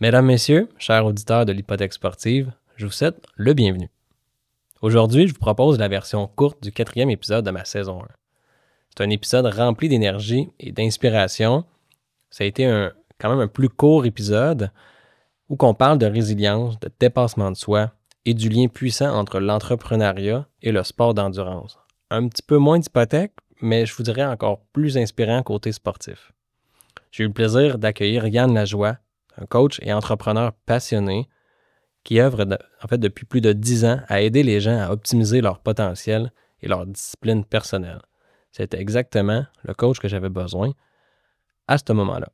Mesdames, Messieurs, chers auditeurs de l'Hypothèque sportive, je vous souhaite le bienvenu. Aujourd'hui, je vous propose la version courte du 4e épisode de ma saison 1. C'est un épisode rempli d'énergie et d'inspiration. Ça a été quand même un plus court épisode où on parle de résilience, de dépassement de soi et du lien puissant entre l'entrepreneuriat et le sport d'endurance. Un petit peu moins d'hypothèque, mais je vous dirais encore plus inspirant côté sportif. J'ai eu le plaisir d'accueillir Yann Lajoie, un coach et entrepreneur passionné qui œuvre depuis plus de 10 ans à aider les gens à optimiser leur potentiel et leur discipline personnelle. C'était exactement le coach que j'avais besoin à ce moment-là.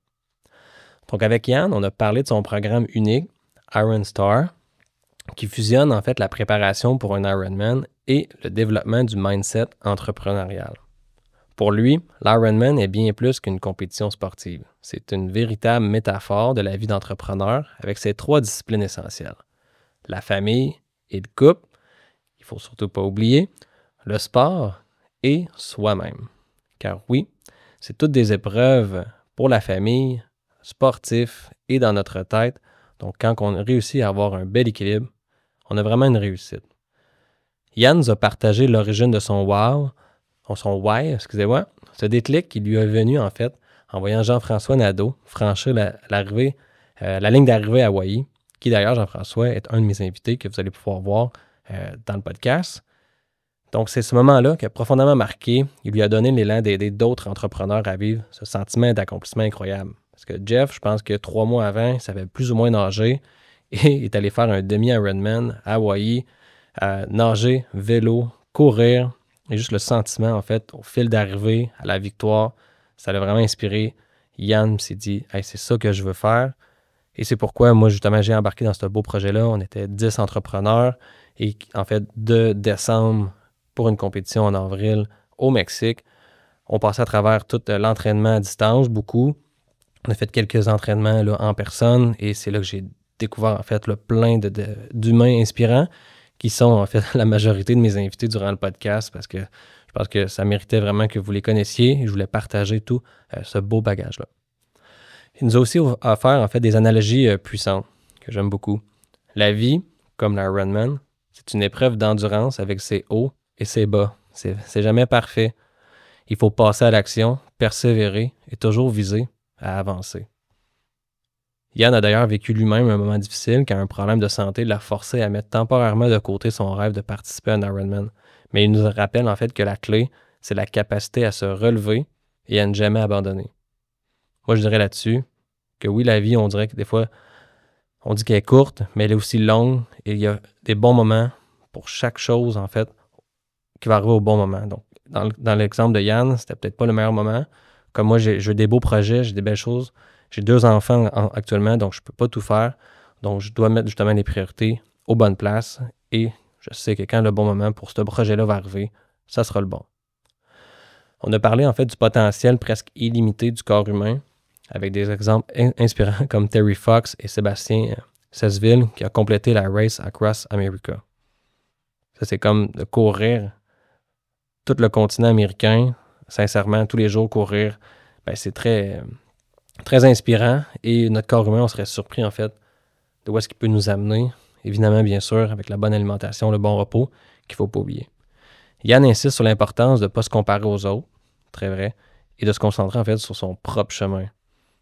Donc avec Yann, on a parlé de son programme unique, Iron Star, qui fusionne en fait la préparation pour un Ironman et le développement du mindset entrepreneurial. Pour lui, l'Ironman est bien plus qu'une compétition sportive. C'est une véritable métaphore de la vie d'entrepreneur avec ses 3 disciplines essentielles. La famille et le couple, il ne faut surtout pas oublier, le sport et soi-même. Car oui, c'est toutes des épreuves pour la famille, sportif et dans notre tête. Donc quand on réussit à avoir un bel équilibre, on a vraiment une réussite. Yann nous a partagé l'origine de son why, ce déclic qui lui est venu en fait en voyant Jean-François Nadeau franchir la ligne d'arrivée à Hawaï, qui d'ailleurs, Jean-François, est un de mes invités que vous allez pouvoir voir dans le podcast. Donc, c'est ce moment-là qui a profondément marqué. Il lui a donné l'élan d'aider d'autres entrepreneurs à vivre ce sentiment d'accomplissement incroyable. Parce que Jeff, je pense que 3 mois avant, il savait plus ou moins nager et est allé faire un demi-Ironman à Hawaï, nager, vélo, courir. Et juste le sentiment, en fait, au fil d'arrivée à la victoire, ça l'a vraiment inspiré. Yann s'est dit « Hey, c'est ça que je veux faire ». Et c'est pourquoi, moi, justement, j'ai embarqué dans ce beau projet-là. On était 10 entrepreneurs. Et en fait, de décembre pour une compétition en avril au Mexique, on passait à travers tout l'entraînement à distance, beaucoup. On a fait quelques entraînements là, en personne. Et c'est là que j'ai découvert, en fait, plein d'humains inspirants qui sont, en fait, la majorité de mes invités durant le podcast parce que je pense que ça méritait vraiment que vous les connaissiez et je voulais partager tout ce beau bagage-là. Il nous a aussi offert, en fait, des analogies puissantes que j'aime beaucoup. La vie, comme l'Ironman, c'est une épreuve d'endurance avec ses hauts et ses bas. C'est jamais parfait. Il faut passer à l'action, persévérer et toujours viser à avancer. Yann a d'ailleurs vécu lui-même un moment difficile quand un problème de santé l'a forcé à mettre temporairement de côté son rêve de participer à un Ironman. Mais il nous rappelle en fait que la clé, c'est la capacité à se relever et à ne jamais abandonner. Moi, je dirais là-dessus que oui, la vie, on dirait que des fois, on dit qu'elle est courte, mais elle est aussi longue et il y a des bons moments pour chaque chose, en fait, qui va arriver au bon moment. Donc, dans l'exemple de Yann, c'était peut-être pas le meilleur moment. Comme moi, j'ai des beaux projets, j'ai des belles choses. J'ai 2 enfants actuellement, donc je peux pas tout faire. Donc, je dois mettre justement les priorités aux bonnes places et je sais que quand le bon moment pour ce projet-là va arriver, ça sera le bon. On a parlé en fait du potentiel presque illimité du corps humain avec des exemples inspirants comme Terry Fox et Sébastien Cesville qui a complété la Race Across America. Ça, c'est comme de courir tout le continent américain, sincèrement, tous les jours courir, c'est très, très inspirant et notre corps humain, on serait surpris en fait de où est-ce qu'il peut nous amener. Évidemment, bien sûr, avec la bonne alimentation, le bon repos, qu'il ne faut pas oublier. Yann insiste sur l'importance de ne pas se comparer aux autres, très vrai, et de se concentrer en fait sur son propre chemin.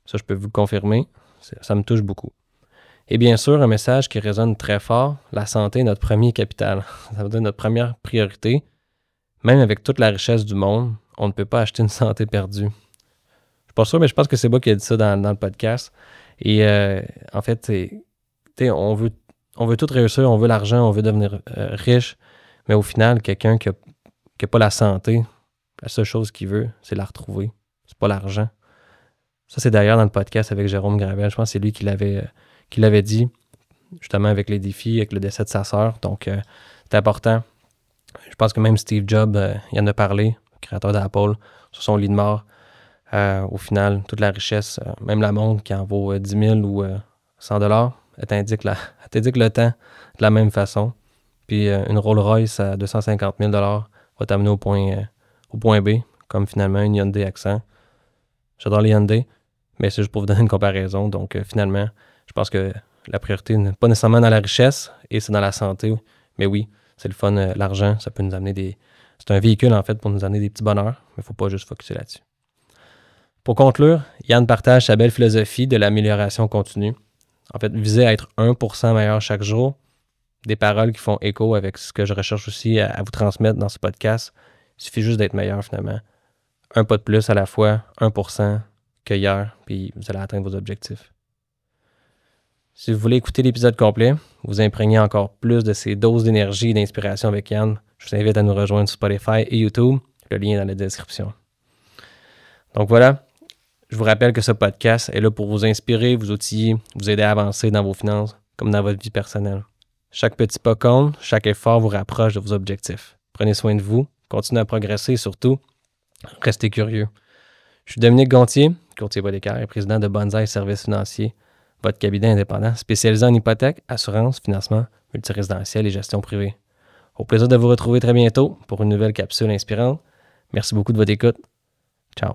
Ça, je peux vous le confirmer, ça me touche beaucoup. Et bien sûr, un message qui résonne très fort, la santé est notre premier capital. Ça veut dire notre première priorité. Même avec toute la richesse du monde, on ne peut pas acheter une santé perdue. Je suis pas sûr, mais je pense que c'est moi qui ai dit ça dans le podcast. Et en fait, on veut tout réussir, on veut l'argent, on veut devenir riche, mais au final, quelqu'un qui a pas la santé, la seule chose qu'il veut, c'est la retrouver. C'est pas l'argent. Ça, c'est d'ailleurs dans le podcast avec Jérôme Gravel. Je pense que c'est lui qui l'avait dit, justement avec les défis, avec le décès de sa sœur. Donc, c'est important. Je pense que même Steve Jobs, il en a parlé, le créateur d'Apple, sur son lit de mort. Au final, toute la richesse, même la montre qui en vaut 10 000 ou 100 $, elle t'indique le temps de la même façon. Puis une Rolls-Royce à 250 000 $ va t'amener au point B, comme finalement une Hyundai Accent. J'adore les Hyundai, mais c'est juste pour vous donner une comparaison. Donc finalement, je pense que la priorité n'est pas nécessairement dans la richesse et c'est dans la santé. Mais oui, c'est le fun, l'argent, ça peut nous amener c'est un véhicule, en fait, pour nous amener des petits bonheurs, mais il ne faut pas juste focusser là-dessus. Pour conclure, Yann partage sa belle philosophie de l'amélioration continue. En fait, viser à être 1% meilleur chaque jour, des paroles qui font écho avec ce que je recherche aussi à vous transmettre dans ce podcast. Il suffit juste d'être meilleur, finalement. Un pas de plus à la fois, 1% que hier, puis vous allez atteindre vos objectifs. Si vous voulez écouter l'épisode complet, vous imprégner encore plus de ces doses d'énergie et d'inspiration avec Yann, je vous invite à nous rejoindre sur Spotify et YouTube. Le lien est dans la description. Donc voilà, je vous rappelle que ce podcast est là pour vous inspirer, vous outiller, vous aider à avancer dans vos finances comme dans votre vie personnelle. Chaque petit pas compte, chaque effort vous rapproche de vos objectifs. Prenez soin de vous, continuez à progresser et surtout, restez curieux. Je suis Dominique Gontier, courtier hypothécaire et président de Bonsaï Services Financiers, votre cabinet indépendant spécialisé en hypothèque, assurance, financement, multirésidentiel et gestion privée. Au plaisir de vous retrouver très bientôt pour une nouvelle capsule inspirante. Merci beaucoup de votre écoute. Ciao.